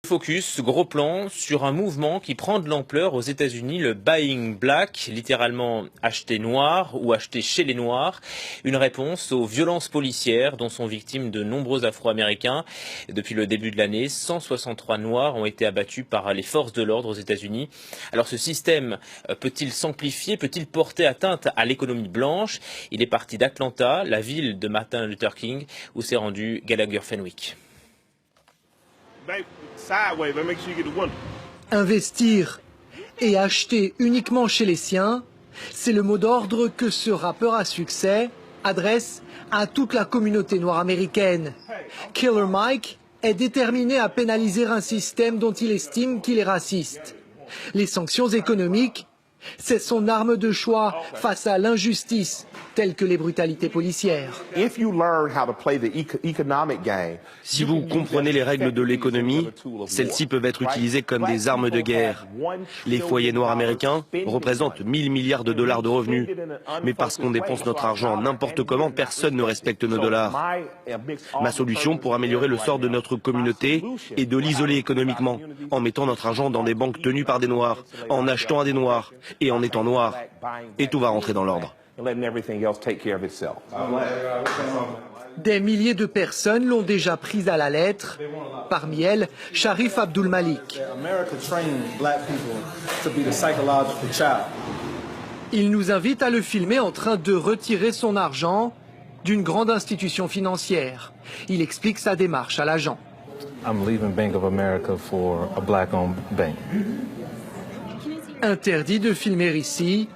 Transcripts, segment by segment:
Focus, gros plan, sur un mouvement qui prend de l'ampleur aux États-Unis, le Buying Black, littéralement acheter noir ou acheter chez les Noirs, une réponse aux violences policières dont sont victimes de nombreux Afro-Américains. Depuis le début de l'année, 163 Noirs ont été abattus par les forces de l'ordre aux États-Unis. Alors ce système peut-il s'amplifier, peut-il porter atteinte à l'économie blanche? Il est parti d'Atlanta, la ville de Martin Luther King, où s'est rendu Gallagher Fenwick. Investir et acheter uniquement chez les siens, c'est le mot d'ordre que ce rappeur à succès adresse à toute la communauté noire américaine. Killer Mike est déterminé à pénaliser un système dont il estime qu'il est raciste. Les sanctions économiques, c'est son arme de choix face à l'injustice, telle que les brutalités policières. Si vous comprenez les règles de l'économie, celles-ci peuvent être utilisées comme des armes de guerre. Les foyers noirs américains représentent 1000 milliards de dollars de revenus. Mais parce qu'on dépense notre argent n'importe comment, personne ne respecte nos dollars. Ma solution pour améliorer le sort de notre communauté est de l'isoler économiquement, en mettant notre argent dans des banques tenues par des Noirs, en achetant à des Noirs et en étant Noirs. Et tout va rentrer dans l'ordre. Des milliers de personnes l'ont déjà prise à la lettre, parmi elles Sharif Abdul-Malik. Il nous invite à le filmer en train de retirer son argent d'une grande institution financière. Il explique sa démarche à l'agent. Interdit de filmer ici,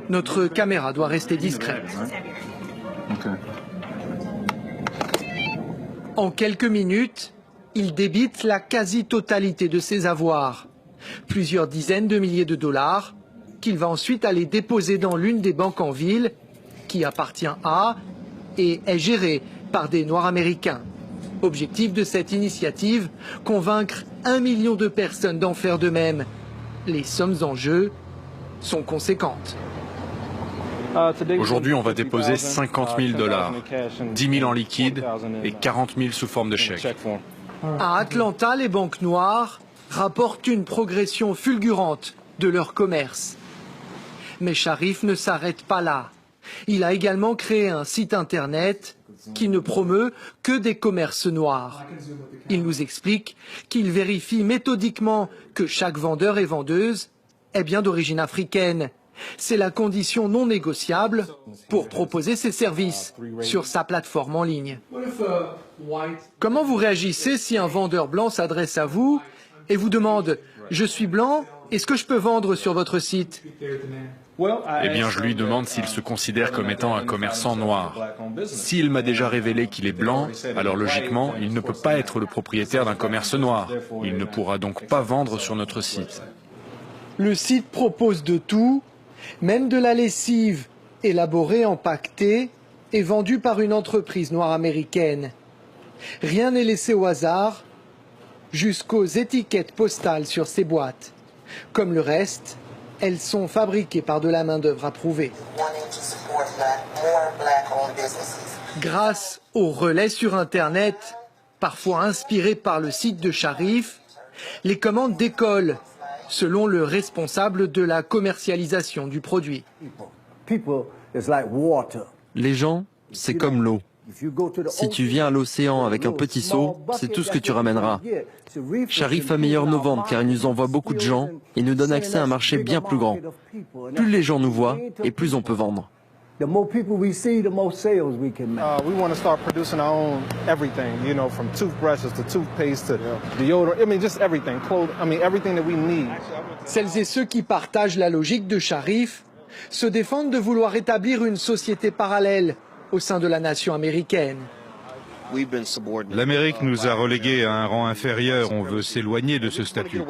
notre caméra doit rester discrète. En quelques minutes, il débite la quasi-totalité de ses avoirs, plusieurs dizaines de milliers de dollars, qu'il va ensuite aller déposer dans l'une des banques en ville, qui appartient à et est gérée par des Noirs américains. Objectif de cette initiative, convaincre 1 million de personnes d'en faire de même. Les sommes en jeu sont conséquentes. Aujourd'hui, on va déposer 50 000 dollars, 10 000 en liquide et 40 000 sous forme de chèque. À Atlanta, les banques noires rapportent une progression fulgurante de leur commerce. Mais Sharif ne s'arrête pas là. Il a également créé un site internet qui ne promeut que des commerces noirs. Il nous explique qu'il vérifie méthodiquement que chaque vendeur et vendeuse est bien d'origine africaine. C'est la condition non négociable pour proposer ses services sur sa plateforme en ligne. Comment vous réagissez si un vendeur blanc s'adresse à vous et vous demande « Je suis blanc, est-ce que je peux vendre sur votre site ?» Eh bien, je lui demande s'il se considère comme étant un commerçant noir. S'il m'a déjà révélé qu'il est blanc, alors logiquement, il ne peut pas être le propriétaire d'un commerce noir. Il ne pourra donc pas vendre sur notre site. Le site propose de tout, même de la lessive élaborée, empaquetée et vendue par une entreprise noire américaine. Rien n'est laissé au hasard, jusqu'aux étiquettes postales sur ces boîtes. Comme le reste, elles sont fabriquées par de la main-d'œuvre approuvée. Grâce aux relais sur Internet, parfois inspirés par le site de Sharif, les commandes décollent, selon le responsable de la commercialisation du produit. Les gens, c'est comme l'eau. Si tu viens à l'océan avec un petit seau, c'est tout ce que tu ramèneras. Sharif améliore nos ventes car il nous envoie beaucoup de gens et nous donne accès à un marché bien plus grand. Plus les gens nous voient et plus on peut vendre. We want to start producing our own everything, you know, from toothbrushes to toothpaste to deodorant. I mean, just everything. Everything that we need. Celles et ceux qui partagent la logique de Sharif se défendent de vouloir établir une société parallèle au sein de la nation américaine. L'Amérique nous a relégués à un rang inférieur, on veut s'éloigner de ce statut.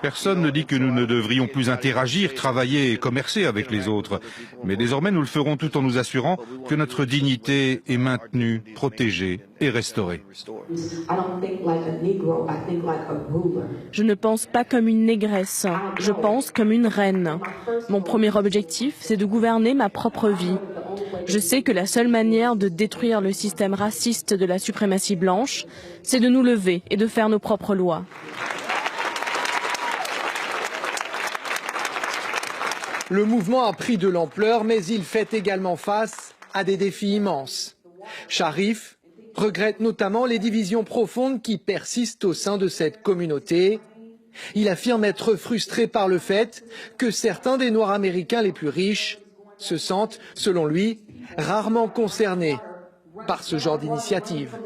Personne ne dit que nous ne devrions plus interagir, travailler et commercer avec les autres. Mais désormais nous le ferons tout en nous assurant que notre dignité est maintenue, protégée et restaurée. Je ne pense pas comme une négresse, je pense comme une reine. Mon premier objectif, c'est de gouverner ma propre vie. Je sais que la seule manière de détruire le système raciste de la suprématie blanche, c'est de nous lever et de faire nos propres lois. Le mouvement a pris de l'ampleur, mais il fait également face à des défis immenses. Sharif regrette notamment les divisions profondes qui persistent au sein de cette communauté. Il affirme être frustré par le fait que certains des Noirs américains les plus riches se sentent, selon lui, rarement concernés par ce genre d'initiative.